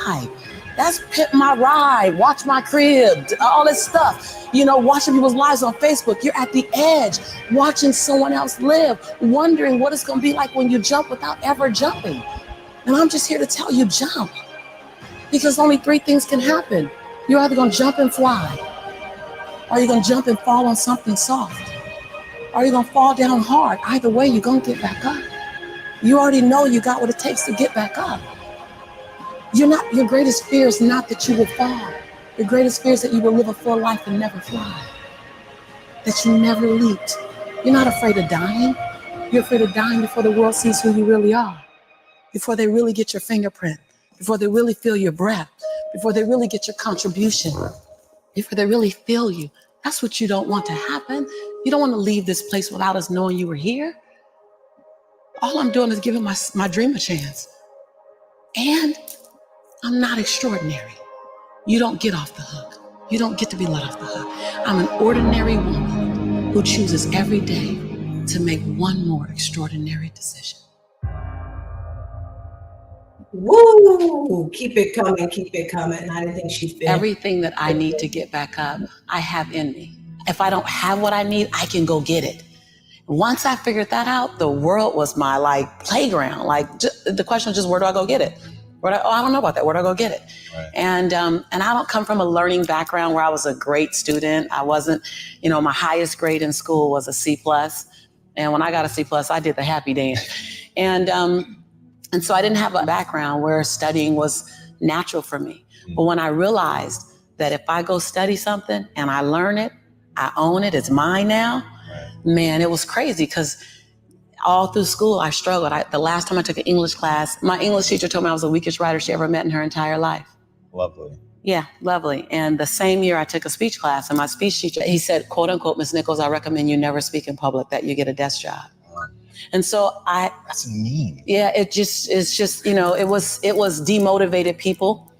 vibe. That's Pimp My Ride, Watch My Crib, all this stuff. You know, watching people's lives on Facebook. You're at the edge, watching someone else live, wondering what it's going to be like when you jump without ever jumping. And I'm just here to tell you, jump. Because only three things can happen. You're either going to jump and fly, or you're going to jump and fall on something soft, or you're going to fall down hard. Either way, you're going to get back up. You already know you got what it takes to get back up. Your greatest fear is not that you will fall. Your greatest fear is that you will live a full life and never fly. That you never leaped. You're not afraid of dying. You're afraid of dying before the world sees who you really are. Before they really get your fingerprint. Before they really feel your breath. Before they really get your contribution. Before they really feel you. That's what you don't want to happen. You don't want to leave this place without us knowing you were here. All I'm doing is giving my dream a chance. And I'm not extraordinary. You don't get off the hook. You don't get to be let off the hook. I'm an ordinary woman who chooses every day to make one more extraordinary decision. Woo! Keep it coming, keep it coming. I didn't think she'd fit. Everything that I need to get back up, I have in me. If I don't have what I need, I can go get it. Once I figured that out, the world was my playground. The question was just, where do I go get it? I don't know about that. Where do I go get it? Right. And I don't come from a learning background where I was a great student. I wasn't, my highest grade in school was a C+. And when I got a C+, I did the happy dance. And so I didn't have a background where studying was natural for me. Mm-hmm. But when I realized that if I go study something and I learn it, I own it, it's mine now, man, it was crazy because all through school, I struggled. The last time I took an English class, my English teacher told me I was the weakest writer she ever met in her entire life. Lovely. Yeah, lovely. And the same year I took a speech class, and my speech teacher, he said, quote unquote, Ms. Nichols, I recommend you never speak in public, that you get a desk job. And so That's mean. Yeah, it was demotivated people,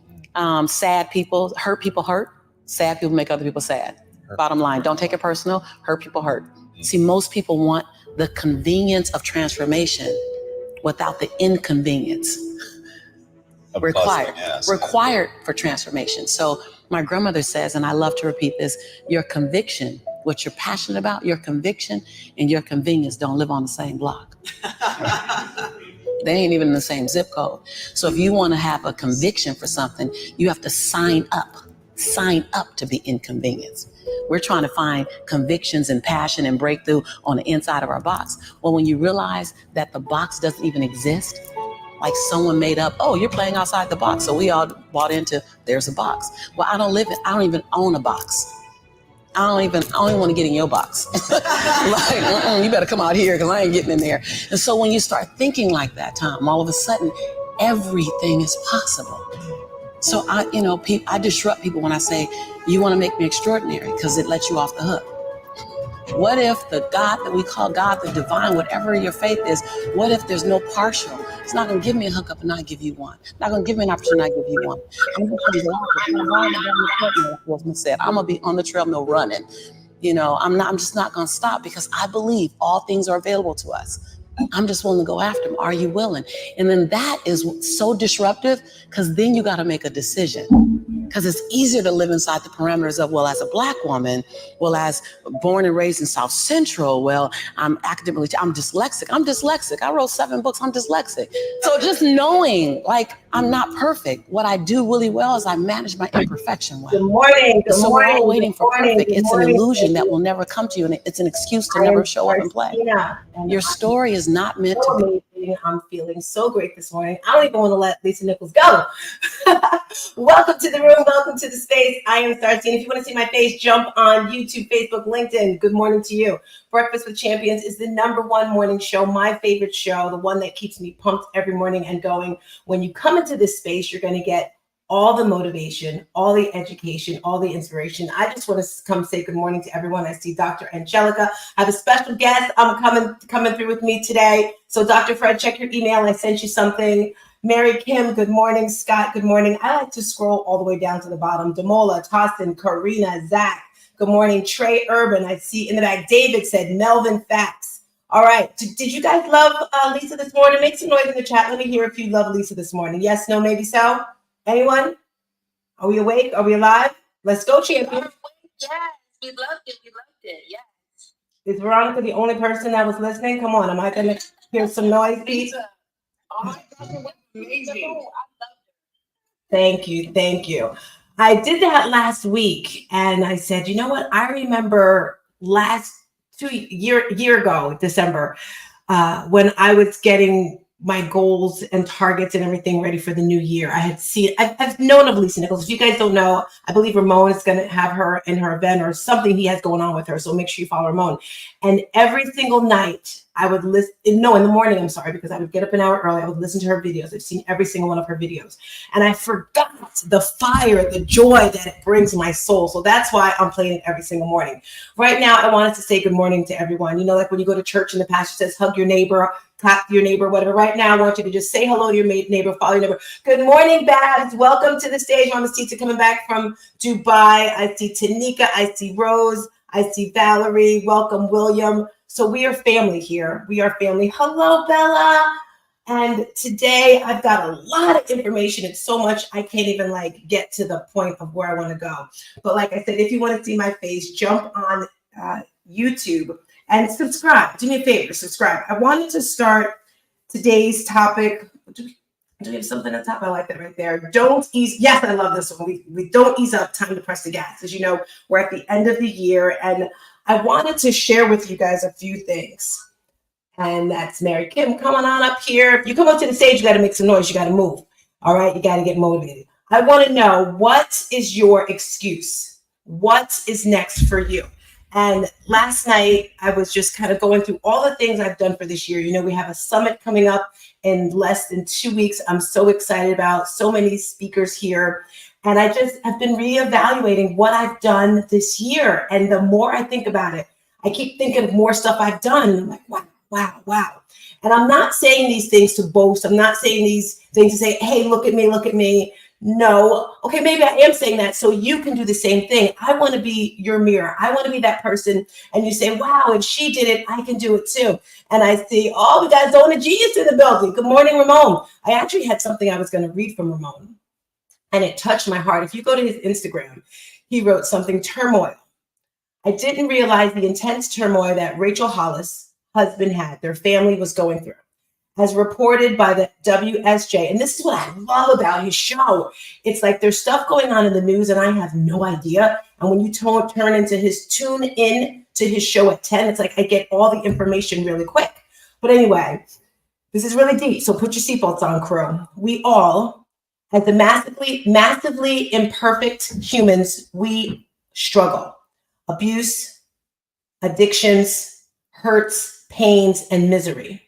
sad people hurt, sad people make other people sad. Bottom line, don't take it personal, hurt people hurt. See, most people want the convenience of transformation without the inconvenience required for transformation. So my grandmother says, and I love to repeat this, your conviction, what you're passionate about, your conviction and your convenience don't live on the same block. They ain't even in the same zip code. So if you want to have a conviction for something, you have to sign up to be inconvenienced. We're trying to find convictions and passion and breakthrough on the inside of our box. Well, when you realize that the box doesn't even exist, like someone made up, oh, you're playing outside the box. So we all bought into, there's a box. Well, I don't even own a box. I don't even want to get in your box. You better come out here because I ain't getting in there. And so when you start thinking like that, Tom, all of a sudden, everything is possible. So I disrupt people when I say, you want to make me extraordinary because it lets you off the hook. What if the God that we call God, the divine, whatever your faith is, what if there's no partial? It's not going to give me a hookup and not give you one. Not going to give me an opportunity and not give you one. I'm going to be on the treadmill running. I'm just not going to stop because I believe all things are available to us. I'm just willing to go after them. Are you willing? And then that is so disruptive because then you got to make a decision. Because it's easier to live inside the parameters of, well, as a Black woman, well, as born and raised in South Central, well, I'm dyslexic. I wrote 7 books. I'm dyslexic. So just knowing, I'm not perfect. What I do really well is I manage my imperfection well. Good morning. We're all waiting for perfect. It's an illusion that will never come to you, and it's an excuse to never show up and play. Your story is not meant to be. I'm feeling so great this morning. I don't even want to let Lisa Nichols go. Welcome to the room. Welcome to the space. I am Startine. If you want to see my face, jump on YouTube, Facebook, LinkedIn. Good morning to you. Breakfast with Champions is the #1 morning show, my favorite show, the one that keeps me pumped every morning and going. When you come into this space, you're going to get all the motivation, all the education, all the inspiration. I just want to come say good morning to everyone. I see Dr. Angelica. I have a special guest coming through with me today. So Dr. Fred, check your email. I sent you something. Mary Kim, good morning. Scott, good morning. I like to scroll all the way down to the bottom. Damola, Tossin, Karina, Zach, good morning. Trey Urban, I see in the back. David said, Melvin Facts. All right. Did you guys love Lisa this morning? Make some noise in the chat. Let me hear if you love Lisa this morning. Yes, no, maybe so? Anyone? Are we awake? Are we alive? Let's go, champion. Yes, we loved it. We loved it. Yeah. Is Veronica the only person that was listening? Come on, am I gonna hear some noise, Pete? Oh my God, it was amazing. Thank you, thank you. I did that last week, and I said, you know what? I remember last year ago, December, when I was getting my goals and targets and everything ready for the new year. I've known of Lisa Nichols. If you guys don't know, I believe Ramon is going to have her in her event or something he has going on with her. So make sure you follow Ramon. And every single night I would listen, no, in the morning, I'm sorry, because I would get up an hour early. I would listen to her videos. I've seen every single one of her videos. And I forgot the fire, the joy that it brings my soul. So that's why I'm playing it every single morning. Right now, I wanted to say good morning to everyone. You know, like when you go to church and the pastor says, hug your neighbor, clap your neighbor, whatever. Right now, I want you to just say hello to your neighbor, follow your neighbor. Good morning, Babs. Welcome to the stage. Mama Tita coming back from Dubai. I see Tanika. I see Rose. I see Valerie. Welcome, William. So we are family here. We are family. Hello, Bella. And today I've got a lot of information. It's so much I can't even like get to the point of where I want to go. But like I said, if you want to see my face, jump on YouTube and subscribe. Do me a favor, subscribe. I wanted to start today's topic. Do we have something on top? I like that right there. Don't ease. Yes, I love this one. We don't ease up. Time to press the gas. As you know, we're at the end of the year, and I wanted to share with you guys a few things. And that's Mary Kim coming on up here. If you come up to the stage, you got to make some noise. You got to move. All right, you got to get motivated. I want to know, what is your excuse? What is next for you? And last night, I was just kind of going through all the things I've done for this year. You know, we have a summit coming up in less than 2 weeks. I'm so excited about so many speakers here. And I just have been reevaluating what I've done this year. And the more I think about it, I keep thinking of more stuff I've done. And I'm like, wow. And I'm not saying these things to boast. I'm not saying these things to say, hey, look at me. No. Okay, maybe I am saying that so you can do the same thing. I want to be your mirror. I want to be that person. And you say, wow, if she did it, I can do it too. And I see, oh, we got Zona Genius in the building. Good morning, Ramon. I actually had something I was going to read from Ramon, and it touched my heart. If you go to his Instagram, he wrote something, turmoil. I didn't realize the intense turmoil that Rachel Hollis' husband had, their family was going through, as reported by the WSJ. And this is what I love about his show. It's like there's stuff going on in the news and I have no idea. And when you tune in to his show at 10, it's like I get all the information really quick. But anyway, this is really deep. So put your seatbelts on, crew. We all, as the massively imperfect humans, we struggle. Abuse, addictions, hurts, pains, and misery.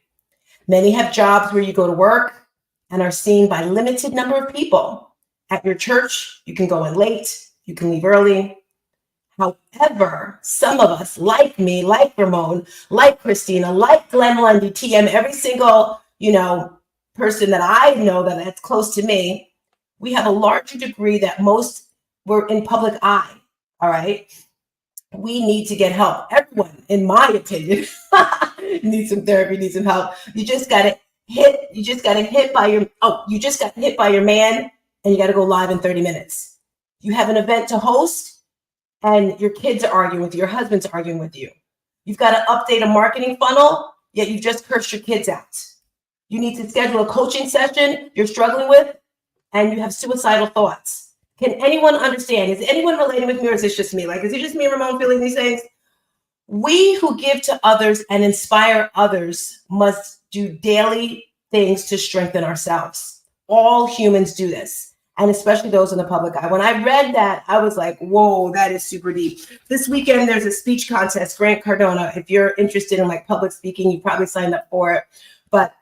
Many have jobs where you go to work and are seen by a limited number of people. At your church, you can go in late, you can leave early. However, some of us, like me, like Ramon, like Christina, like Glenn Lundy, TM, every single, person that I know that's close to me, we have a larger degree that most were in public eye, all right? We need to get help. Everyone, in my opinion, needs some therapy, needs some help. You just got hit by your man, and you got to go live in 30 minutes. You have an event to host and your kids are arguing with you, your husband's arguing with you. You've got to update a marketing funnel, yet you've just cursed your kids out. You need to schedule a coaching session you're struggling with, and you have suicidal thoughts. Can anyone understand? Is anyone relating with me, or is this just me? Like, is it just me, Ramon, feeling these things? We who give to others and inspire others must do daily things to strengthen ourselves. All humans do this, and especially those in the public eye. When I read that, I was like, whoa, that is super deep. This weekend, there's a speech contest, Grant Cardone. If you're interested in like public speaking, you probably signed up for it. But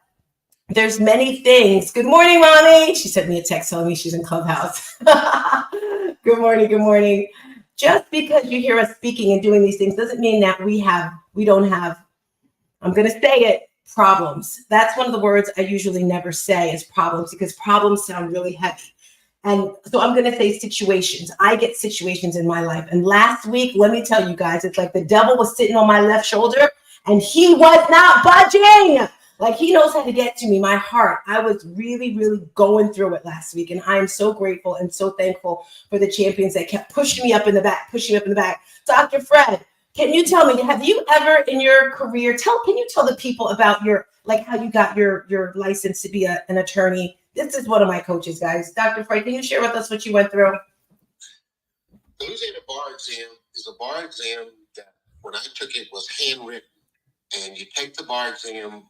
there's many things. Good morning, Mommy. She sent me a text telling me she's in Clubhouse. Good morning. Just because you hear us speaking and doing these things doesn't mean that we don't have, I'm going to say it, problems. That's one of the words I usually never say is problems, because problems sound really heavy. And so I'm going to say situations. I get situations in my life. And last week, let me tell you guys, it's like the devil was sitting on my left shoulder and he was not budging. Like he knows how to get to me, my heart. I was really, really going through it last week. And I am so grateful and so thankful for the champions that kept pushing me up in the back. Dr. Fred, can you tell me, have you ever in your career, can you tell the people about your, like how you got your license to be an attorney? This is one of my coaches, guys. Dr. Fred, can you share with us what you went through? The Louisiana bar exam is a bar exam that when I took it was handwritten. And you take the bar exam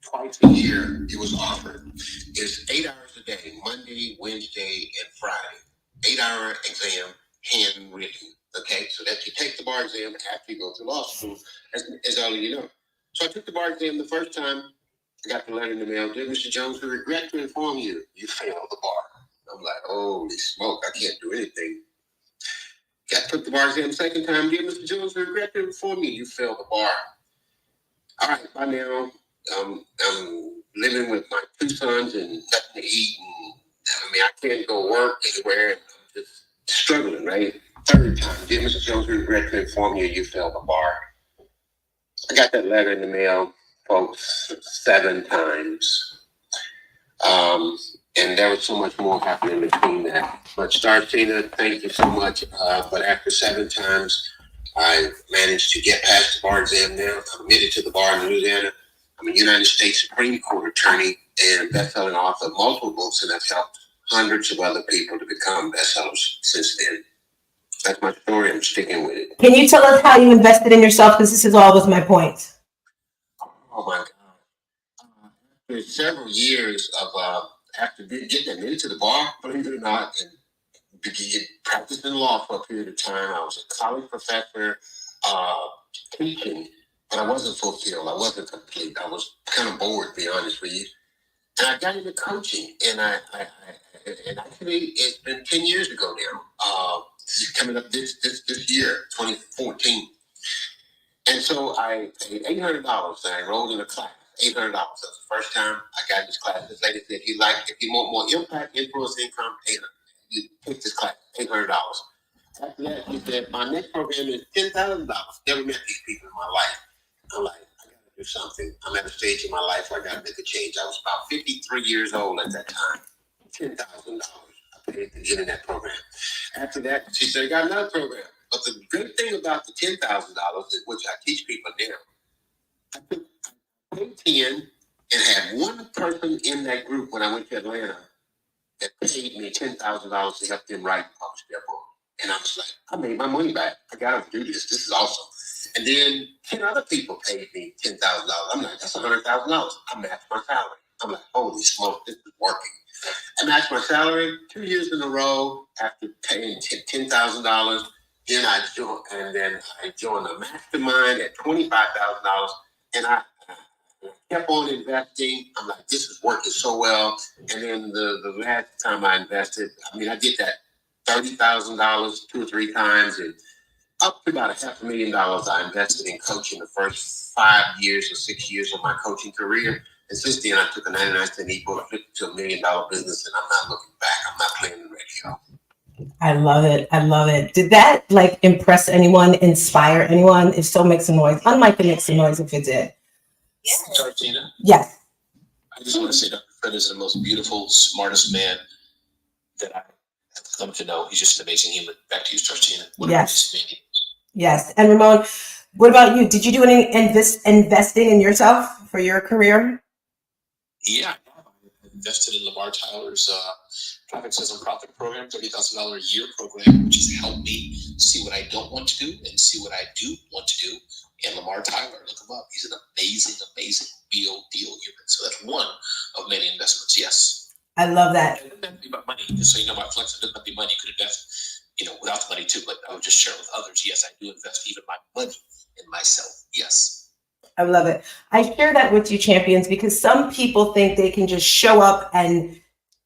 twice a year. It was offered. It's 8 hours a day, Monday, Wednesday, and Friday. 8-hour exam, handwritten. Okay, so that you take the bar exam after you go to law school, as all of you know. So I took the bar exam the first time. I got the letter in the mail. Dear Mr. Jones, we regret to inform you, you failed the bar. I'm like, holy smoke, I can't do anything. Took the bar exam the second time. Dear Mr. Jones, we regret to inform you, you failed the bar. All right, by now, I'm living with my 2 sons and nothing to eat. And, I can't go work anywhere. And I'm just struggling, right? Third time, dear Mr. Jones, we regret to inform you, you failed the bar. I got that letter in the mail, folks, 7 times. And there was so much more happening between that. But Starcina, thank you so much. But after 7 times, I managed to get past the bar exam now. I'm admitted to the bar in Louisiana. I'm a United States Supreme Court attorney and best-selling author of multiple books, and I've helped hundreds of other people to become bestsellers since then. That's my story. I'm sticking with it. Can you tell us how you invested in yourself? Because this is always my point. Oh, my God. After several years of after getting admitted to the bar, believe it or not, and began practicing law for a period of time. I was a college professor teaching, but I wasn't fulfilled. I wasn't complete. I was kind of bored, to be honest with you. And I got into coaching, and I actually, it's been 10 years ago now. Coming up this year, 2014. And so I paid $800 and I enrolled in a class. $800. That's the first time I got in this class. This lady said, if you want more impact, influence, income, you take this class, $800. After that, she said, my next program is $10,000. Never met these people in my life. I'm like, I gotta do something. I'm at a stage in my life where I gotta make a change. I was about 53 years old at that time. $10,000 I paid to get in that program. After that, she said, I got another program. But the good thing about the $10,000, which I teach people now, I paid 10 and had one person in that group when I went to Atlanta that paid me $10,000 to help them write and publish their book. And I was like, I made my money back. I got to do this. This is awesome. And then 10 other people paid me $10,000. I'm like, that's $100,000. I matched my salary. I'm like, holy smoke, this is working. I matched my salary 2 years in a row after paying $10,000. Then I joined a mastermind at $25,000. And I kept on investing. I'm like, this is working so well. And then the last time I invested, I did that $30,000 2 or 3 times, and up to about $500,000 I invested in coaching the first 5 years or 6 years of my coaching career. And since then, I took a 99-cent ebook, flipped it to $1 million business, and I'm not looking back. I'm not playing the radio. I love it. I love it. Did that impress anyone, inspire anyone? If so, make some noise. Unmic and make some noise if it did. Tartina? Yes. I just want to say Dr. Fred is the most beautiful, smartest man that I have come to know. He's just an amazing human. Back to you, Tartina. Yes. Yes. And Ramon, what about you? Did you do any investing in yourself for your career? Yeah, I invested in Lamar Tyler's Traffic Citizen Profit Program, $30,000 a year program, which has helped me see what I don't want to do and see what I do want to do. And Lamar Tyler, look him up. He's an amazing, amazing real deal human. So that's one of many investments. Yes. I love that. It doesn't have to be about money. Just so you know, my flex, it doesn't have to be money. You could invest, without the money too. But I would just share with others. Yes, I do invest even my money in myself. Yes. I love it. I share that with you, champions, because some people think they can just show up and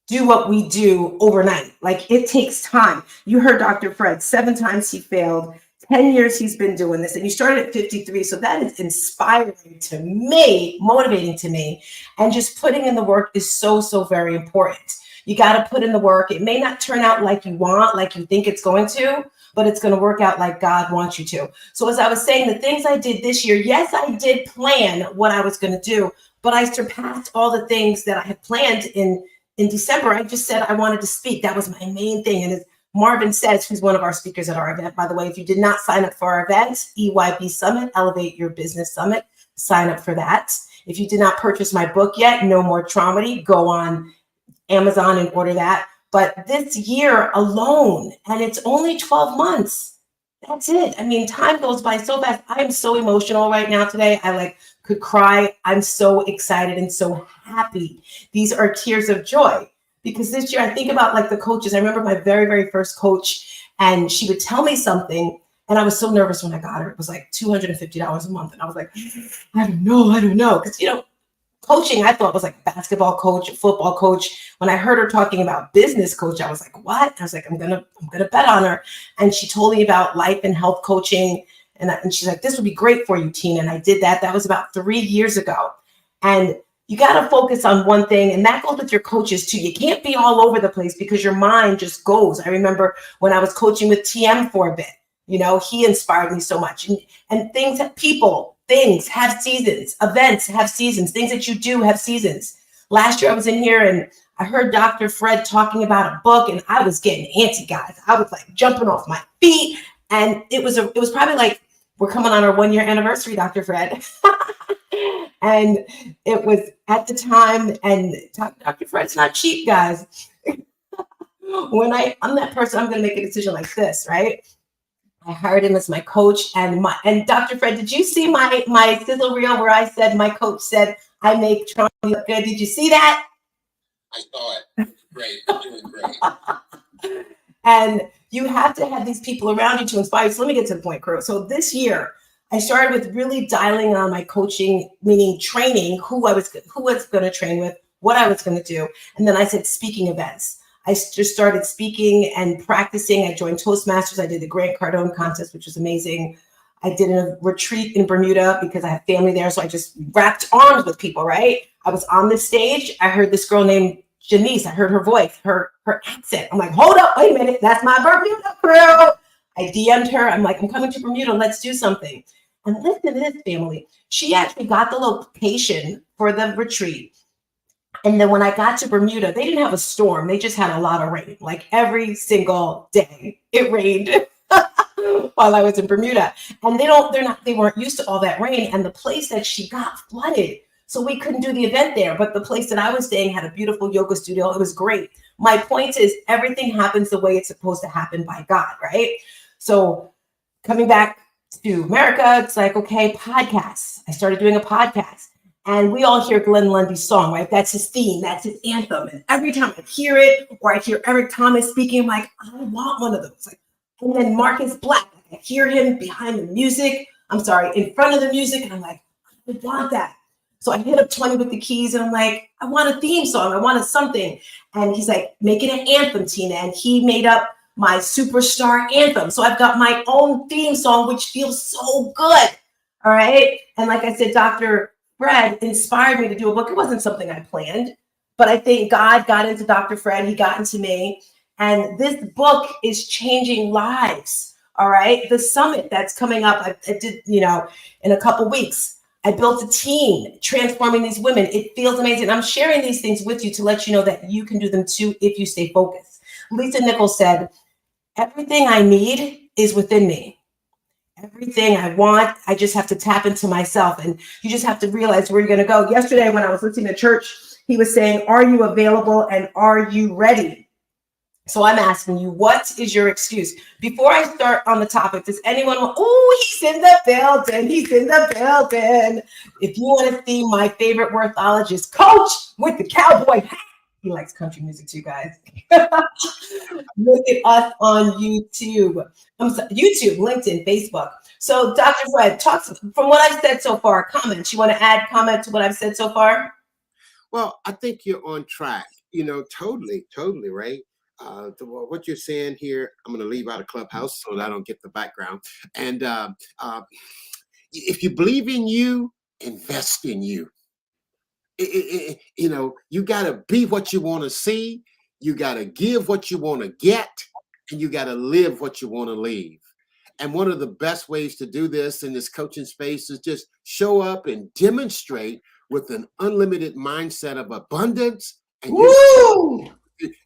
do what we do overnight. It takes time. You heard Dr. Fred, 7 times he failed, 10 years he's been doing this, and you started at 53. So that is inspiring to me, motivating to me. And just putting in the work is so, so very important. You got to put in the work. It may not turn out like you want, like you think it's going to, but it's going to work out like God wants you to. So as I was saying, the things I did this year, yes, I did plan what I was going to do, but I surpassed all the things that I had planned in December. I just said I wanted to speak. That was my main thing. And as Marvin says, who's one of our speakers at our event, by the way, if you did not sign up for our event, EYB Summit, Elevate Your Business Summit, sign up for that. If you did not purchase my book yet, No More Traumedy, go on Amazon and order that. But this year alone, and it's only 12 months, that's it. I mean, time goes by so fast. I'm so emotional right now today. I could cry. I'm so excited and so happy. These are tears of joy because this year I think about like the coaches. I remember my very, very first coach, and she would tell me something, and I was so nervous when I got her. It was like $250 a month. And I was like, I don't know. Because, coaching, I thought was like basketball coach, football coach. When I heard her talking about business coach, I was like, what? I was like, I'm gonna bet on her. And she told me about life and health coaching. And she's like, this would be great for you, Tina. And I did that. That was about 3 years ago. And you got to focus on one thing. And that goes with your coaches too. You can't be all over the place because your mind just goes. I remember when I was coaching with TM for a bit, he inspired me so much. And things have seasons, events have seasons, things that you do have seasons. Last year I was in here and I heard Dr. Fred talking about a book, and I was getting antsy, guys. I was like jumping off my feet. And it was probably like, we're coming on our 1-year anniversary, Dr. Fred. And it was at the time, and Dr. Fred's not cheap, guys. When I'm that person, I'm going to make a decision like this, right? I hired him as my coach, and Dr. Fred, did you see my sizzle reel where I said my coach said I make Trump look good? Did you see that? I saw it. Great. You're doing great. And you have to have these people around you to inspire you. So let me get to the point, crew. So this year, I started with really dialing on my coaching, meaning training, who I was going to train with, what I was going to do. And then I said speaking events. I just started speaking and practicing. I joined Toastmasters. I did the Grant Cardone contest, which was amazing. I did a retreat in Bermuda because I have family there. So I just wrapped arms with people, right? I was on the stage. I heard this girl named Janice. I heard her voice, her accent. I'm like, hold up, wait a minute. That's my Bermuda crew. I DM'd her. I'm like, I'm coming to Bermuda. Let's do something. And listen to this, family. She actually got the location for the retreat. And then when I got to Bermuda, they didn't have a storm. They just had a lot of rain. Like every single day, it rained while I was in Bermuda. And they weren't used to all that rain. And the place that she got flooded. So we couldn't do the event there. But the place that I was staying had a beautiful yoga studio. It was great. My point is everything happens the way it's supposed to happen by God, right? So coming back to America, it's like, okay, podcasts. I started doing a podcast. And we all hear Glenn Lundy's song, right? That's his theme. That's his anthem. And every time I hear it, or I hear Eric Thomas speaking, I'm like, I want one of those. And then Marcus Black, I hear him behind the music. In front of the music. And I'm like, I want that. So I hit up 20 with the Keys, and I'm like, I want a theme song. I want something. And he's like, make it an anthem, Tina. And he made up my superstar anthem. So I've got my own theme song, which feels so good. All right. And like I said, Dr. Fred inspired me to do a book. It wasn't something I planned, but I think God got into Dr. Fred. He got into me. And this book is changing lives. All right. The summit that's coming up, I did, in a couple weeks. I built a team transforming these women. It feels amazing. I'm sharing these things with you to let you know that you can do them too if you stay focused. Lisa Nichols said, everything I need is within me. Everything I want, I just have to tap into myself. And you just have to realize where you're going to go. Yesterday, when I was listening to church, he was saying, are you available and are you ready? So I'm asking you, what is your excuse? Before I start on the topic, does anyone want, he's in the building. He's in the building. If you want to see my favorite wordthologist, Coach with the cowboy hat. He likes country music too, guys. Look at us on YouTube. YouTube, LinkedIn, Facebook. So Dr. Fred, talk from what I've said so far, comments. You want to add comment to what I've said so far? Well, I think you're on track. Totally, right? What you're saying here, I'm going to leave out of Clubhouse so that I don't get the background. And if you believe in you, invest in you. You got to be what you want to see. you got to give what you want to get, and you got to live what you want to leave. And one of the best ways to do this in this coaching space is just show up and demonstrate with an unlimited mindset of abundance. And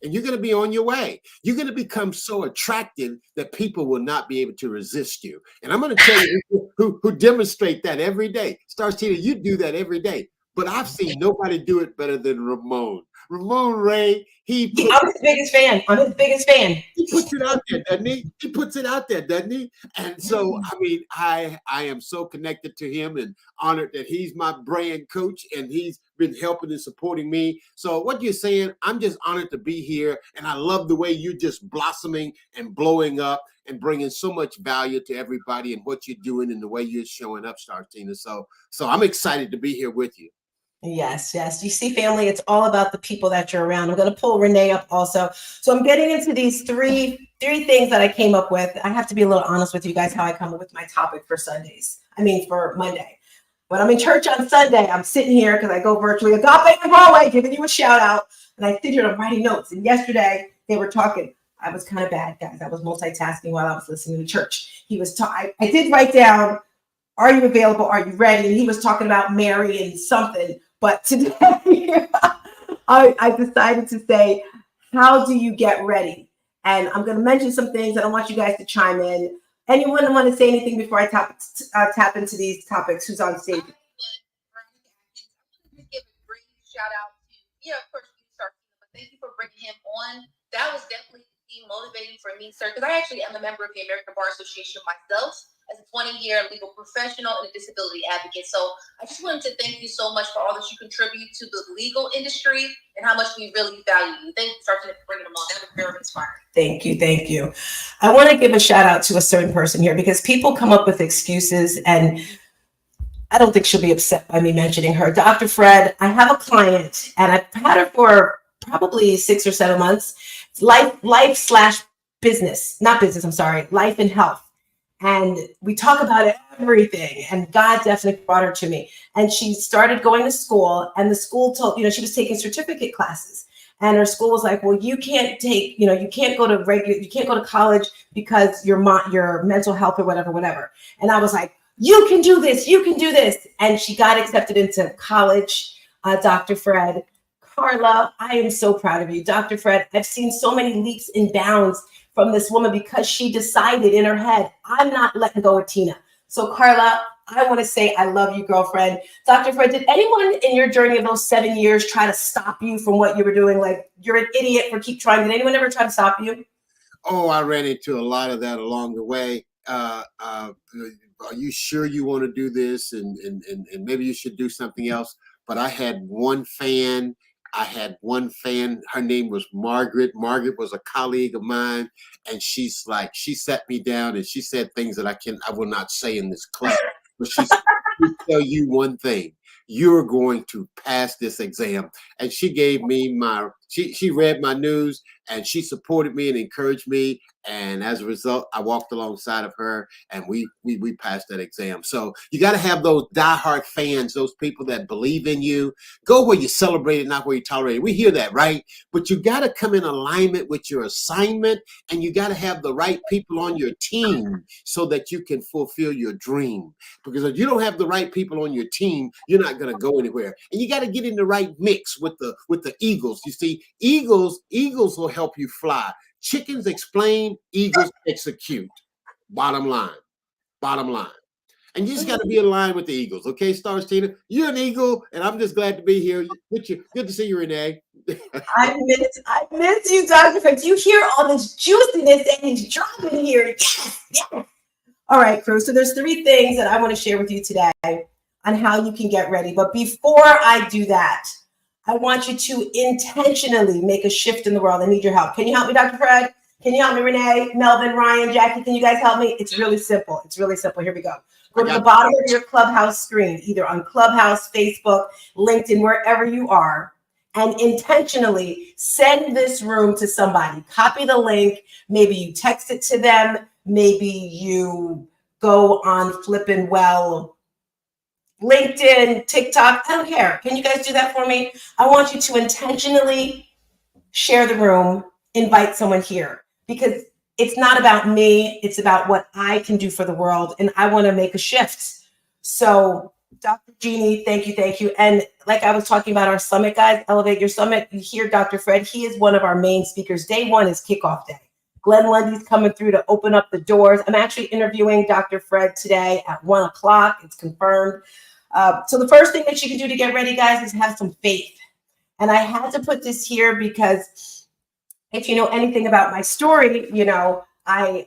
you're going to be on your way. You're going to become so attractive that people will not be able to resist you. And I'm going to tell you who demonstrate that every day. Stars Tina, you do that every day. But I've seen nobody do it better than Ramon. Ramon Ray, I'm his biggest fan. I'm his biggest fan. He puts it out there, doesn't he? He puts it out there, doesn't he? And so, I mean, I am so connected to him and honored that he's my brand coach and he's been helping and supporting me. So what you're saying, I'm just honored to be here. And I love the way you're just blossoming and blowing up and bringing so much value to everybody and what you're doing and the way you're showing up, Stars Tina. So I'm excited to be here with you. Yes. You see, family, it's all about the people that you're around. I'm going to pull Renee up also. So I'm getting into these three things that I came up with. I have to be a little honest with you guys how I come up with my topic for for Monday. When I'm in church on Sunday, I'm sitting here because I go virtually, Agape in Broadway, giving you a shout out. And I sit here and I'm writing notes. And yesterday they were talking. I was kind of bad, guys. I was multitasking while I was listening to church. I did write down, are you available? Are you ready? And he was talking about Mary and something. But today, I decided to say, how do you get ready? And I'm going to mention some things. I don't want you guys to chime in. Anyone want to say anything before I tap into these topics? Who's on stage? I would give a great shout out to, of course, but thank you for bringing him on. That was definitely motivating for me, sir, because I actually am a member of the American Bar Association myself, as a 20-year legal professional and a disability advocate. So I just wanted to thank you so much for all that you contribute to the legal industry and how much we really value you. Thank you, Sergeant, for bringing them on. That was very inspiring. Thank you. I want to give a shout out to a certain person here because people come up with excuses, and I don't think she'll be upset by me mentioning her. Dr. Fred, I have a client, and I've had her for probably 6 or 7 months. It's life/business, not business, I'm sorry, life and health. And we talk about everything. And God definitely brought her to me. And she started going to school, and the school told, she was taking certificate classes. And her school was like, well, you can't take, you can't go to college because your mental health or whatever. And I was like, you can do this. And she got accepted into college, Dr. Fred. Carla, I am so proud of you. Dr. Fred, I've seen so many leaps and bounds from this woman because she decided in her head, I'm not letting go of Tina. So Carla, I want to say I love you, girlfriend. Dr. Fred, did anyone in your journey of those 7 years try to stop you from what you were doing? Like, you're an idiot for keep trying. Did anyone ever try to stop you? Oh, I ran into a lot of that along the way. Are you sure you want to do this? And maybe you should do something else. But I had one fan. Her name was Margaret. Margaret was a colleague of mine, and she sat me down and she said things that I will not say in this class. But she said, "Let me tell you one thing. You're going to pass this exam." And she gave me she read my news, and she supported me and encouraged me. And as a result, I walked alongside of her, and we passed that exam. So you got to have those diehard fans, those people that believe in you. Go where you celebrate it, not where you tolerate it. We hear that, right? But you got to come in alignment with your assignment, and you got to have the right people on your team so that you can fulfill your dream. Because if you don't have the right people on your team, you're not going to go anywhere. And you got to get in the right mix with the eagles. You see, eagles will help you fly. Chickens explain, eagles execute. Bottom line. And you just got to be in line with the Eagles. Okay, Stars Tina? You're an Eagle, and I'm just glad to be here with you. Good to see you, Renee. I miss you, Dr. Fred. You hear all this juiciness and it's dropping here. Yes. All right, crew. So there's 3 things that I want to share with you today on how you can get ready. But before I do that, I want you to intentionally make a shift in the world. I need your help. Can you help me, Dr. Fred? Can you help me, Renee, Melvin, Ryan, Jackie? Can you guys help me? It's really simple. Here we go. Go to the bottom of your Clubhouse screen, either on Clubhouse, Facebook, LinkedIn, wherever you are, and intentionally send this room to somebody. Copy the link. Maybe you text it to them. Maybe you go on flipping LinkedIn, TikTok, I don't care. Can you guys do that for me? I want you to intentionally share the room, invite someone here, because it's not about me. It's about what I can do for the world. And I want to make a shift. So Dr. Jeannie, thank you, thank you. And like I was talking about our summit, guys, Elevate Your Summit, you hear Dr. Fred, he is one of our main speakers. Day one is kickoff day. Glenn Lundy's coming through to open up the doors. I'm actually interviewing Dr. Fred today at 1 o'clock. It's confirmed. So the first thing that you can do to get ready, guys, is have some faith. And I had to put this here because if you know anything about my story, you know, I've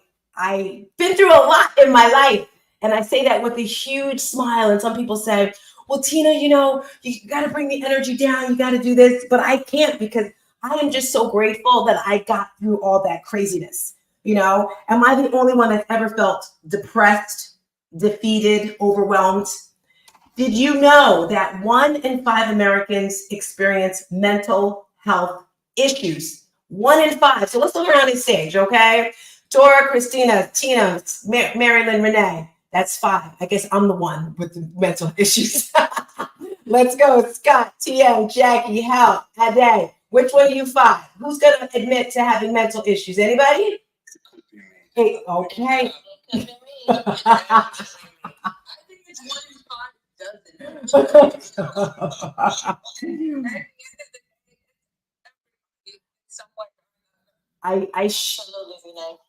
been through a lot in my life. And I say that with a huge smile. And some people say, well, Tina, you know, you got to bring the energy down. You got to do this. But I can't, because I am just so grateful that I got through all that craziness. You know, am I the only one that's ever felt depressed, defeated, overwhelmed? Did you know that 1 in 5 Americans experience mental health issues? 1 in 5. So let's look around the stage, okay? Dora, Christina, Tina, Marilyn, Renee. That's 5. I guess I'm the one with the mental issues. Let's go. Scott, TM, Jackie, Hal, Ade. Which one are you 5? Who's going to admit to having mental issues? Anybody? Hey, okay. I think it's 1 in 5 doesn't.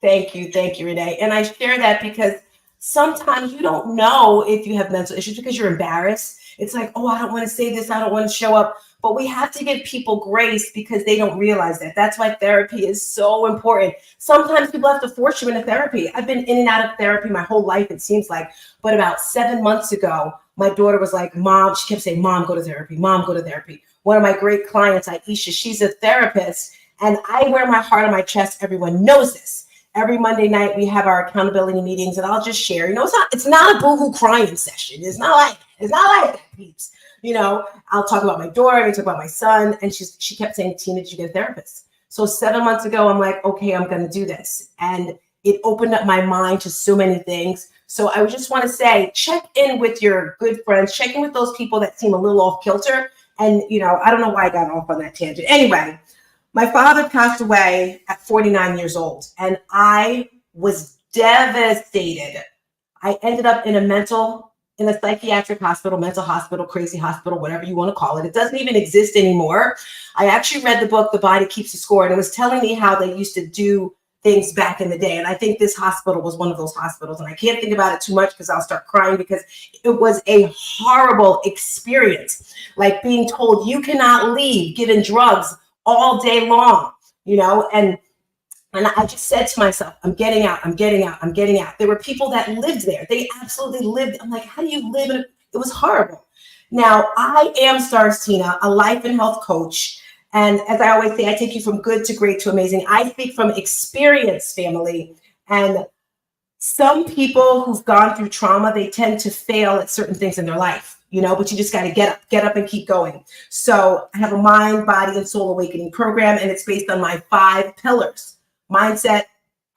Thank you, Renee. And I share that because sometimes you don't know if you have mental issues because you're embarrassed. It's like, oh, I don't want to say this. I don't want to show up. But we have to give people grace because they don't realize that. That's why therapy is so important. Sometimes people have to force you into therapy. I've been in and out of therapy my whole life, it seems like. But about 7 months ago, my daughter was like, Mom, she kept saying, Mom, go to therapy. Mom, go to therapy. One of my great clients, Aisha, she's a therapist. And I wear my heart on my chest. Everyone knows this. Every Monday night, we have our accountability meetings, and I'll just share. You know, it's not a boohoo crying session. It's not like that, peeps. You know, I'll talk about my daughter, I talk about my son, and she kept saying, Tina, did you get a therapist? So 7 months ago, I'm like, okay, I'm going to do this. And it opened up my mind to so many things. So I just want to say, check in with your good friends, check in with those people that seem a little off kilter. And, you know, I don't know why I got off on that tangent. Anyway, my father passed away at 49 years old, and I was devastated. I ended up in a psychiatric hospital, mental hospital, crazy hospital, whatever you want to call it. It doesn't even exist anymore. I actually read the book, The Body Keeps the Score, and it was telling me how they used to do things back in the day. And I think this hospital was one of those hospitals. And I can't think about it too much because I'll start crying, because it was a horrible experience. Like being told you cannot leave, given drugs all day long, you know, and I just said to myself, I'm getting out. There were people that lived there. They absolutely lived. I'm like, how do you live? It was horrible. Now, I am Stars Tina, a life and health coach. And as I always say, I take you from good to great to amazing. I speak from experience, family. And some people who've gone through trauma, they tend to fail at certain things in their life. You know, but you just got to get up and keep going. So I have a mind, body, and soul awakening program, and it's based on my 5 pillars: mindset,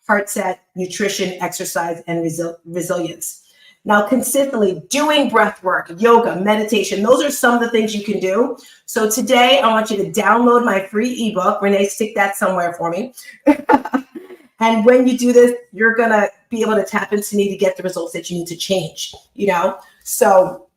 heart set, nutrition, exercise, and resilience. Now, consistently doing breath work, yoga, meditation, those are some of the things you can do. So today, I want you to download my free ebook. Renee, stick that somewhere for me. And when you do this, you're going to be able to tap into me to get the results that you need to change, you know? So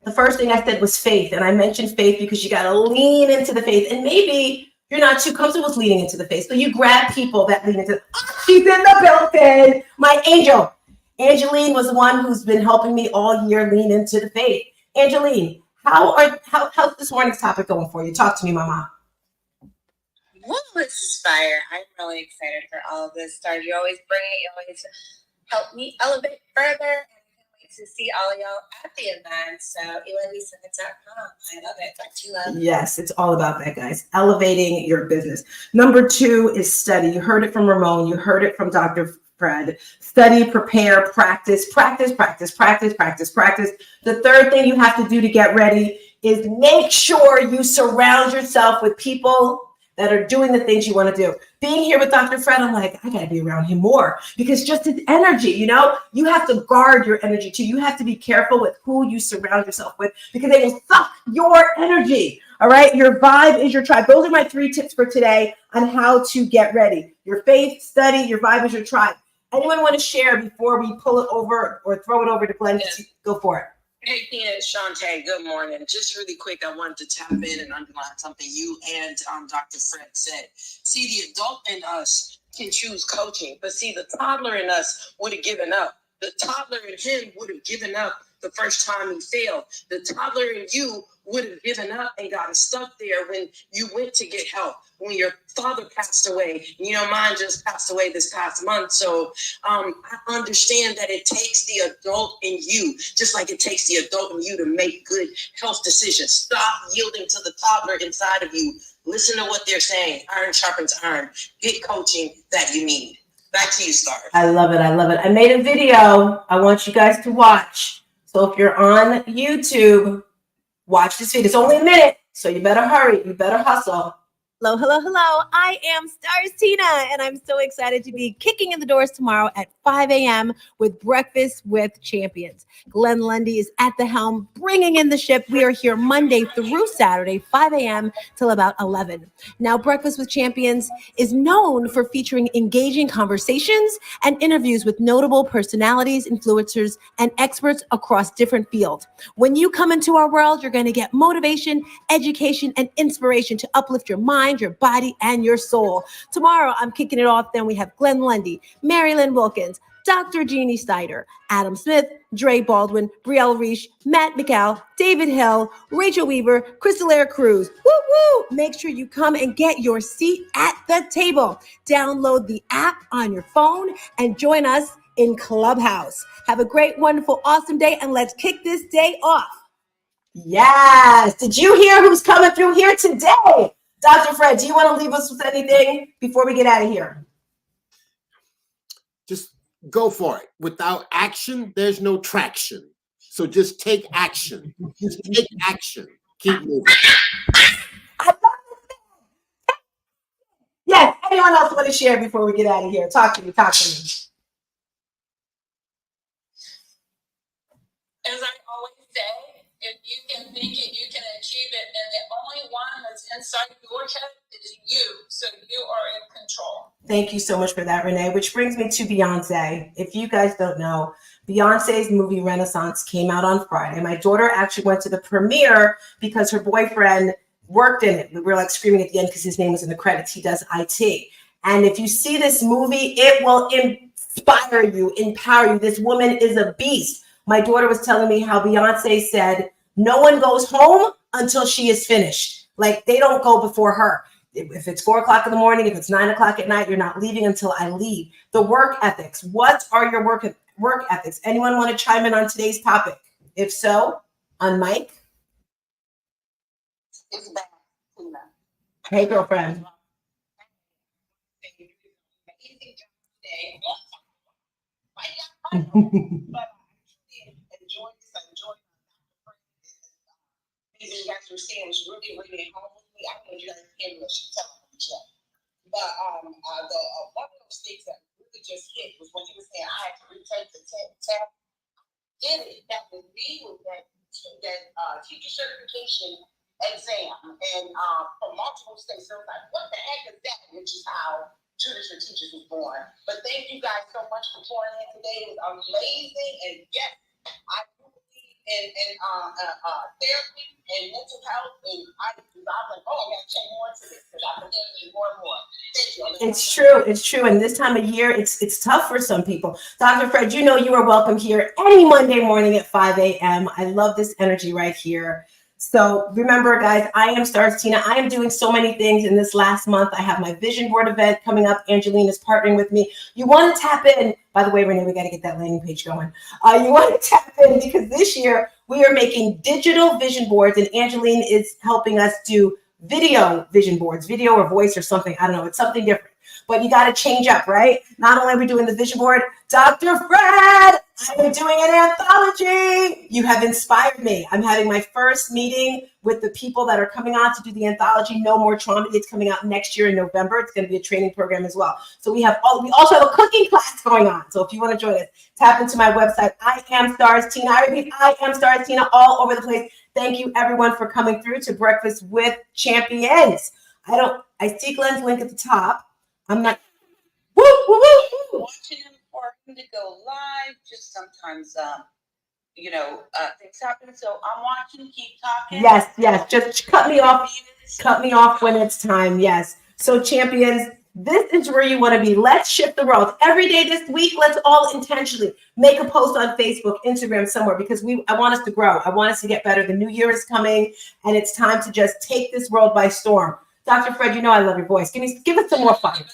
the first thing I said was faith. And I mentioned faith because you got to lean into the faith. And maybe you're not too comfortable with leaning into the faith, but you grab people that lean into, oh, she's in the building, my angel. Angeline was the one who's been helping me all year lean into the faith. Angeline, how's this morning's topic going for you? Talk to me, Mama. Well, this is fire. I'm really excited for all of this stuff. You always bring it. You always help me elevate further. To see all of y'all at the event. So elendysummit.com. I love it. Back to you, love. Yes, it's all about that, guys. Elevating your business. Number 2 is study. You heard it from Ramon. You heard it from Dr. Fred. Study, prepare, practice. The third thing you have to do to get ready is make sure you surround yourself with people that are doing the things you want to do. Being here with Dr. Fred, I'm like, I got to be around him more because just his energy, you know, you have to guard your energy too. You have to be careful with who you surround yourself with because they will suck your energy. All right. Your vibe is your tribe. Those are my 3 tips for today on how to get ready. Your faith, study, your vibe is your tribe. Anyone want to share before we pull it over or throw it over to Glenn? Yes. Go for it. Hey, Tina, it's Shantae. Good morning. Just really quick, I wanted to tap in and underline something you and Dr. Fred said. See, the adult in us can choose coaching, but see, the toddler in us would have given up. The toddler in him would have given up the first time he failed. The toddler in you would have given up and gotten stuck there when you went to get help. When your father passed away, you know, mine just passed away this past month. So I understand that it takes the adult in you, just like it takes the adult in you to make good health decisions. Stop yielding to the toddler inside of you. Listen to what they're saying. Iron sharpens iron. Get coaching that you need. Back to you, Star. I love it. I love it. I made a video I want you guys to watch. So if you're on YouTube, watch this video. It's only a minute, so you better hurry. You better hustle. Hello, hello, hello. I am Stars Tina, and I'm so excited to be kicking in the doors tomorrow at 5 a.m. with Breakfast with Champions. Glenn Lundy is at the helm, bringing in the ship. We are here Monday through Saturday, 5 a.m. till about 11. Now, Breakfast with Champions is known for featuring engaging conversations and interviews with notable personalities, influencers, and experts across different fields. When you come into our world, you're going to get motivation, education, and inspiration to uplift your mind, your body, and your soul. Tomorrow, I'm kicking it off. Then we have Glenn Lundy, Mary Lynn Wilkins, Dr. Jeannie Steiner, Adam Smith, Dre Baldwin, Brielle Reich, Matt McCall, David Hill, Rachel Weaver, Crystal Cruz. Woo woo! Make sure you come and get your seat at the table. Download the app on your phone and join us in Clubhouse. Have a great, wonderful, awesome day, and let's kick this day off. Yes. Did you hear who's coming through here today? Dr. Fred, do you want to leave us with anything before we get out of here? Just go for it. Without action, there's no traction. So just take action. Just take action. Keep moving. I love it. Yes. Anyone else want to share before we get out of here? Talk to me. Talk to me. As I always say, if you can think it, you can achieve it. And the only one that's inside your head is you. So you are in control. Thank you so much for that, Renee. Which brings me to Beyonce. If you guys don't know, Beyonce's movie Renaissance came out on Friday. My daughter actually went to the premiere because her boyfriend worked in it. We were like screaming at the end because his name was in the credits. He does IT. And if you see this movie, it will inspire you, empower you. This woman is a beast. My daughter was telling me how Beyonce said, no one goes home until she is finished. Like they don't go before her. If it's 4 o'clock in the morning, if it's 9 o'clock at night, you're not leaving until I leave. The work ethics. What are your work ethics? Anyone want to chime in on today's topic? If so, on mic. It's back, Tina. Hey, girlfriend. Amazing job today. But I actually enjoyed this. I enjoyed amazing you guys were saying was really, really hard with me. I don't know if you guys can unless you tell me each other. But the one of those things that really just hit was when you were saying I had to retake the test. Did it? That was me with that teacher certification exam and from multiple states. So I was like, what the heck is that? Which is how Tutors for Teachers was born. But thank you guys so much for pouring in today. It was amazing. And yes, I do believe in therapy and mental health. And I was like, oh, I got to check more into this because I've been hearing more and more. Thank you. It's true. It's true. And this time of year, it's tough for some people. Dr. Fred, you know you are welcome here any Monday morning at 5 a.m. I love this energy right here. So remember, guys, I am Stars Tina. I am doing so many things in this last month. I have my vision board event coming up. Angeline is partnering with me. You want to tap in. By the way, Renee, we got to get that landing page going. You want to tap in because this year we are making digital vision boards, and Angeline is helping us do video vision boards, video or voice or something. I don't know. It's something different. But you got to change up, right? Not only are we doing the vision board, Dr. Fred I'm doing an anthology. You have inspired me. I'm having my first meeting with the people that are coming on to do the anthology. No More Trauma. It's coming out next year in November. It's going to be a training program as well. So we also have a cooking class going on. So if you want to join us, tap into my website. I am Stars Tina. I repeat, I am Stars Tina all over the place. Thank you everyone for coming through to Breakfast with Champions. I see Glenn's link at the top. I'm not. Woo, woo, woo, woo. Watching him for him to go live, just sometimes, things happen. So I'm watching, keep talking. Yes. Just cut me off. Cut me off when it's time. Yes. So champions, this is where you want to be. Let's shift the world. Every day this week, let's all intentionally make a post on Facebook, Instagram, somewhere, because I want us to grow. I want us to get better. The new year is coming, and it's time to just take this world by storm. Dr. Fred, you know I love your voice. Give us some more fun.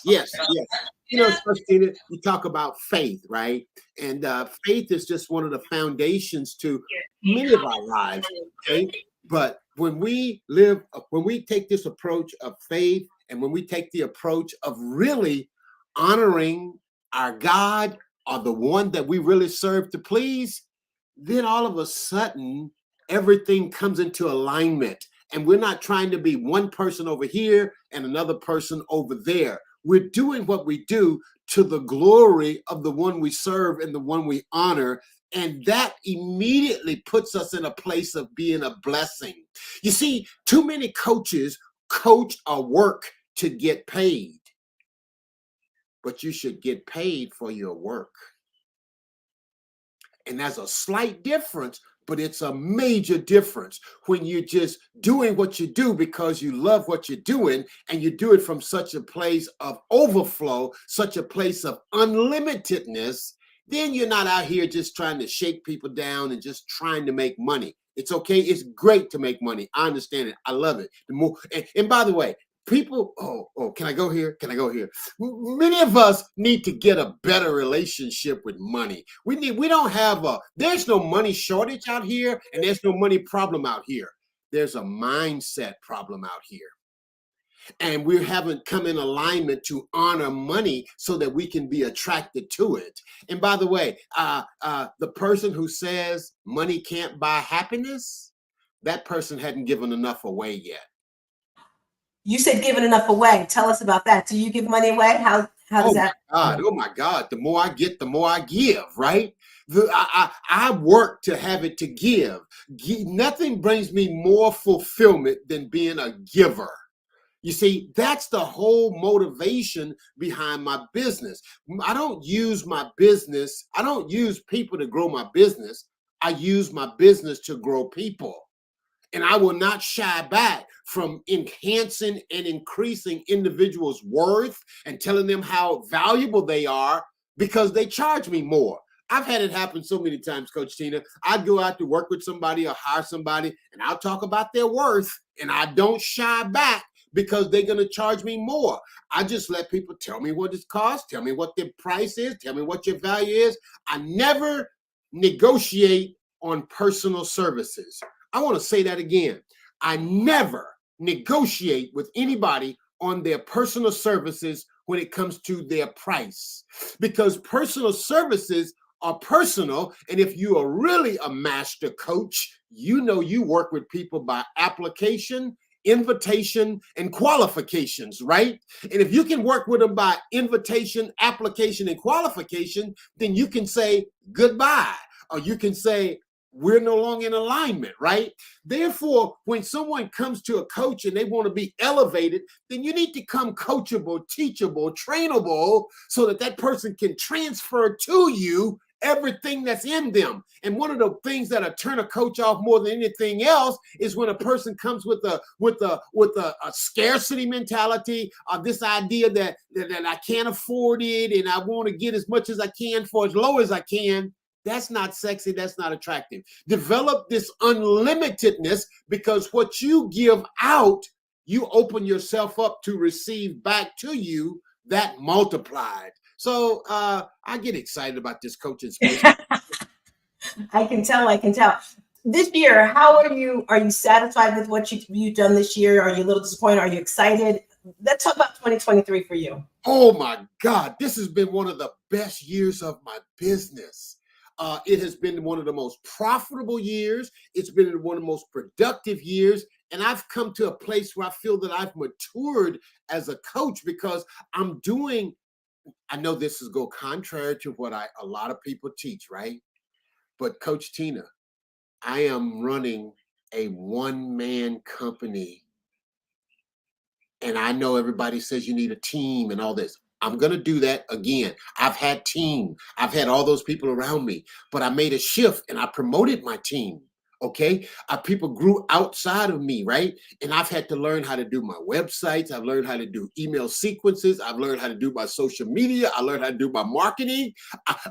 Yes. Christina, you talk about faith, right? And faith is just one of the foundations to many of our lives, okay? But when we take this approach of faith, and when we take the approach of really honoring our God or the one that we really serve to please, then all of a sudden, everything comes into alignment. And we're not trying to be one person over here and another person over there. We're doing what we do to the glory of the one we serve and the one we honor. And that immediately puts us in a place of being a blessing. You see, too many coaches coach or work to get paid, but you should get paid for your work. And there's a slight difference, but it's a major difference when you're just doing what you do because you love what you're doing, and you do it from such a place of overflow, such a place of unlimitedness. Then you're not out here just trying to shake people down and just trying to make money. It's okay. It's great to make money. I understand it. I love it. And by the way, people, can I go here? Many of us need to get a better relationship with money. There's no money shortage out here, and there's no money problem out here. There's a mindset problem out here. And we haven't come in alignment to honor money so that we can be attracted to it. And by the way, the person who says money can't buy happiness, that person hadn't given enough away yet. You said giving enough away. Tell us about that. Do you give money away? How does that? Oh my God. The more I get, the more I give, right? I work to have it to give. Nothing brings me more fulfillment than being a giver. You see, that's the whole motivation behind my business. I don't use people to grow my business. I use my business to grow people. And I will not shy back from enhancing and increasing individuals' worth and telling them how valuable they are because they charge me more. I've had it happen so many times, Coach Tina. I'd go out to work with somebody or hire somebody, and I'll talk about their worth, and I don't shy back because they're going to charge me more. I just let people tell me what it costs, tell me what their price is, tell me what your value is. I never negotiate on personal services. I want to say that again. I never negotiate with anybody on their personal services when it comes to their price, because personal services are personal. And if you are really a master coach, you know you work with people by application, invitation, and qualifications, right? And if you can work with them by invitation, application, and qualification, then you can say goodbye, or you can say, we're no longer in alignment, right? Therefore, when someone comes to a coach and they want to be elevated, then you need to come coachable, teachable, trainable, so that that person can transfer to you everything that's in them. And one of the things that turn a coach off more than anything else is when a person comes with a scarcity mentality, or this idea that I can't afford it and I want to get as much as I can for as low as I can. That's not sexy. That's not attractive. Develop this unlimitedness, because what you give out, you open yourself up to receive back to you that multiplied. So I get excited about this coaching space. I can tell. This year, how are you? Are you satisfied with what you've done this year? Are you a little disappointed? Are you excited? let's talk about 2023 for you. Oh my God, this has been one of the best years of my business. It has been one of the most profitable years. It's been one of the most productive years. And I've come to a place where I feel that I've matured as a coach because I'm doing, I know this is go contrary to what a lot of people teach, right? But Coach Tina, I am running a one-man company. And I know everybody says you need a team and all this. I'm going to do that again. I've had team. I've had all those people around me, but I made a shift and I promoted my team. Okay. People grew outside of me, right? And I've had to learn how to do my websites. I've learned how to do email sequences. I've learned how to do my social media. I learned how to do my marketing.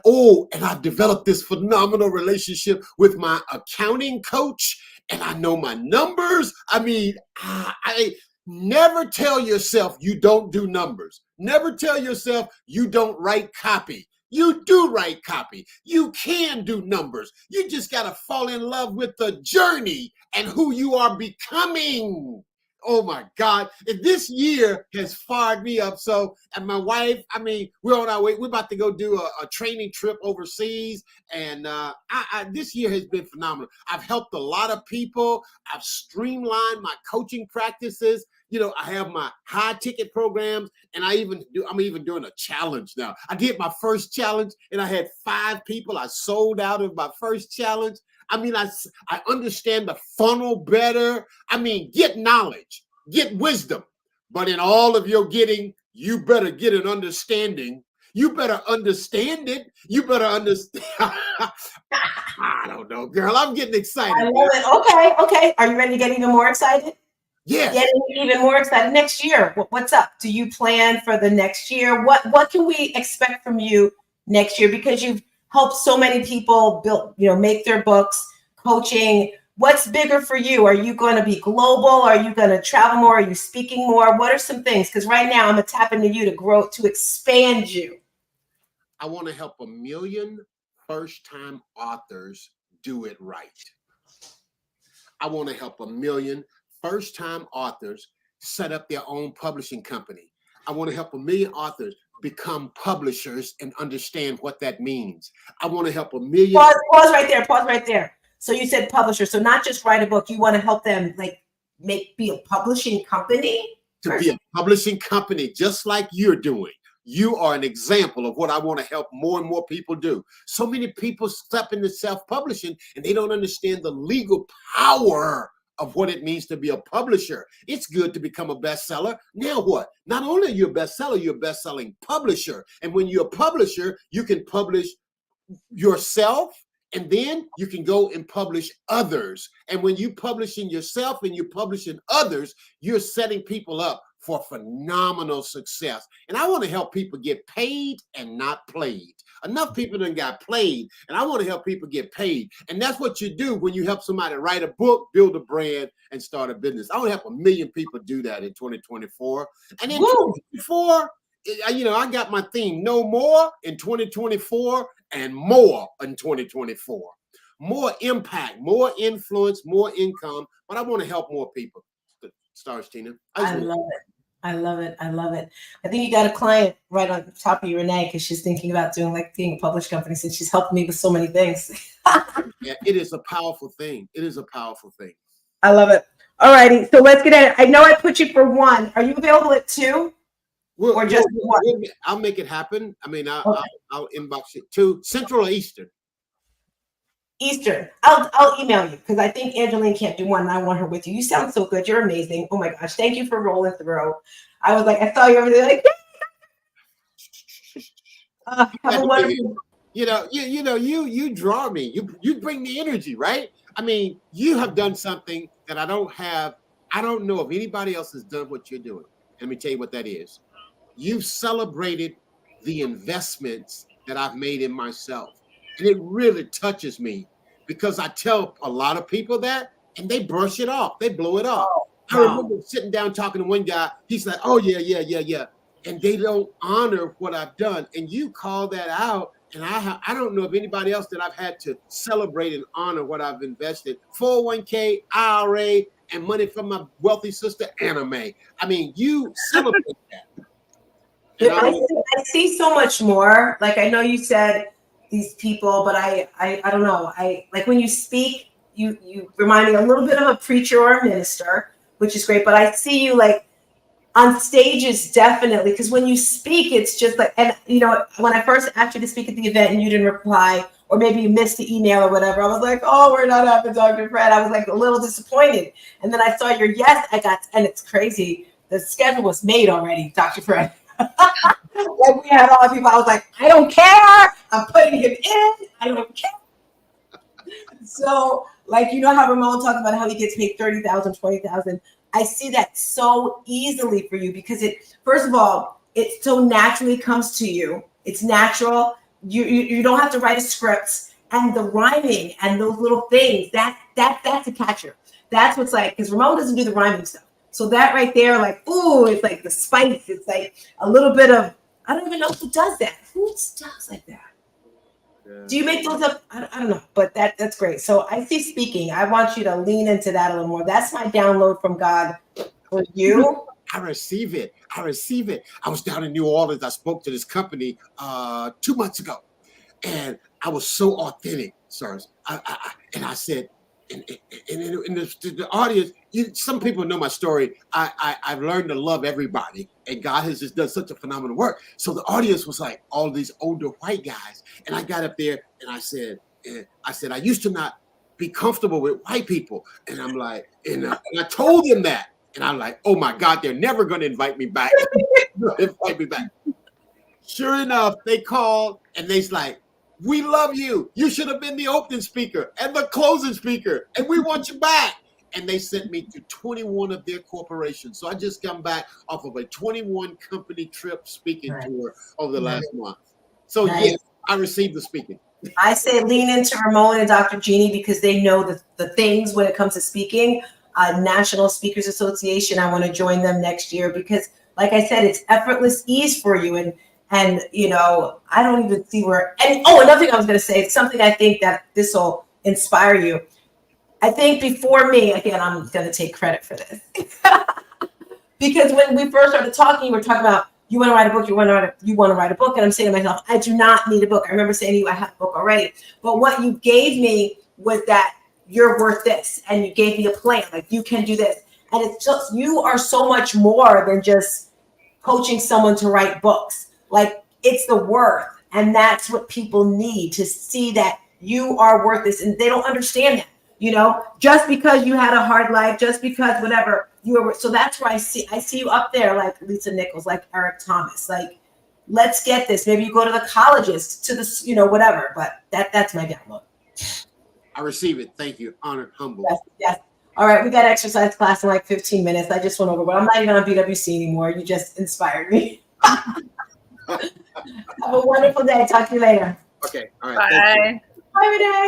And I've developed this phenomenal relationship with my accounting coach. And I know my numbers. I mean, I never tell yourself you don't do numbers. Never tell yourself you don't write copy. You do write copy. You can do numbers. You just got to fall in love with the journey and who you are becoming. Oh my God. This year has fired me up. So, and my wife, I mean, we're on our way. We're about to go do a training trip overseas. And this year has been phenomenal. I've helped a lot of people. I've streamlined my coaching practices. You know, I have my high ticket programs and I'm even doing a challenge now. I did my first challenge and I had 5 people. I sold out of my first challenge. I mean, I understand the funnel better. I mean, get knowledge, get wisdom, but in all of your getting, you better get an understanding. You better understand it. You better understand. I don't know, girl. I'm getting excited. I love it. Okay. Are you ready to get even more excited? Yes. Getting even more excited next year. What's up? Do you plan for the next year? What can we expect from you next year? Because you've helped so many people build, make their books, coaching. What's bigger for you? Are you going to be global? Are you going to travel more? Are you speaking more? What are some things? Because right now I'm going to tap into you to grow, to expand you. I want to help 1 million first-time authors do it right. I want to help 1 million first-time authors set up their own publishing company. I want to help 1 million authors become publishers and understand what that means. I want to help 1 million. Pause right there. So you said publisher. So not just write a book. You want to help them be a publishing company? To be a publishing company, just like you're doing. You are an example of what I want to help more and more people do. So many people step into self-publishing and they don't understand the legal power of what it means to be a publisher. It's good to become a bestseller. Now what? Not only are you a bestseller, you're a best-selling publisher. And when you're a publisher, you can publish yourself, and then you can go and publish others. And when you're publishing yourself and you're publishing others, you're setting people up for phenomenal success. And I want to help people get paid and not played. Enough people done got played, and I want to help people get paid. And that's what you do when you help somebody write a book, build a brand, and start a business. I want to help 1 million people do that in 2024. And in 2024, I got my theme, no more in 2024 and more in 2024. More impact, more influence, more income, but I want to help more people. Stars, Tina. I love it. I think you got a client right on top of you, Renee, because she's thinking about doing being a published company since she's helped me with so many things. Yeah, it is a powerful thing. I love it. All righty. So let's get at it. I know I put you for 1. Are you available at 2? Or just 1? I'll make it happen. I mean, I'll inbox it to Central or Eastern. Eastern. I'll email you because I think Angeline can't do 1 and I want her with you. You sound so good. You're amazing. Oh my gosh. Thank you for rolling through. I was like, I saw you over there have a wonderful. You draw me. You bring the energy, right? I mean, you have done something that I don't have. I don't know if anybody else has done what you're doing. Let me tell you what that is. You've celebrated the investments that I've made in myself. And it really touches me because I tell a lot of people that and they brush it off. They blow it off. I remember sitting down talking to one guy. He's like, oh, yeah. And they don't honor what I've done. And you call that out And I don't know of anybody else that I've had to celebrate and honor what I've invested. 401k, IRA, and money from my wealthy sister, Anna Mae. I mean, you celebrate that. And I see so much more. Like, I know you said these people, but I don't know. I like when you speak, you remind me a little bit of a preacher or a minister, which is great. But I see you like on stages, definitely, because when you speak, it's just like, and you know, when I first asked you to speak at the event and you didn't reply, or maybe you missed the email or whatever, I was like, oh, we're not having Dr. Fred. I was like a little disappointed. And then I saw your yes, and it's crazy. The schedule was made already, Dr. Fred. Like we had all the people, I was like, I don't care. I'm putting him in. I don't care. So, like, you know how Ramon talked about how he gets paid $30,000, $20,000. I see that so easily for you because it, first of all, it so naturally comes to you. It's natural. You don't have to write a script, and the rhyming and those little things that's a catcher. That's what's like, because Ramon doesn't do the rhyming stuff. So that right there, like, ooh, it's like the spice. It's like a little bit of, I don't even know who does that. Who does like that? Yeah. Do you make those up? I don't know, but that's great. So I see speaking. I want you to lean into that a little more. That's my download from God for you. I receive it. I receive it. I was down in New Orleans. I spoke to this company 2 months ago, and I was so authentic, sir. And I said, and the audience, some people know my story. I've learned to love everybody, and God has just done such a phenomenal work. So the audience was like all these older white guys, and I got up there and I said, I used to not be comfortable with white people, and I'm like, and I told them that, and I'm like, oh my God, they're never going to invite me back. Invite me back. Sure enough, they called and they's like, we love you. You should have been the opening speaker and the closing speaker, and we want you back. And they sent me to 21 of their corporations. So I just come back off of a 21 company trip speaking tour over the last month. So yes, I received the speaking. I say lean into Ramon and Dr. Jeannie because they know the things when it comes to speaking. National Speakers Association, I want to join them next year because, like I said, it's effortless ease for you. And you know, I don't even see where. And another thing I was going to say, it's something I think that this will inspire you. I think before me, again, I'm going to take credit for this because when we first started talking, you were talking about you want to write a book, you want to write a book, and I'm saying to myself, I do not need a book. I remember saying to you, I have a book already. But what you gave me was that you're worth this, and you gave me a plan, like you can do this, and it's just you are so much more than just coaching someone to write books. Like it's the worth. And that's what people need to see that you are worth this. And they don't understand that, you know, just because you had a hard life, just because whatever you were. So that's where I see you up there, like Lisa Nichols, like Eric Thomas, like, let's get this. Maybe you go to the colleges to the, you know, whatever, but that's my download. I receive it. Thank you. Honored, humble. Yes. All right. We got exercise class in like 15 minutes. I just went over, but I'm not even on BWC anymore. You just inspired me. Have a wonderful day. Talk to you later. Okay. All right. Bye. Bye, Renee.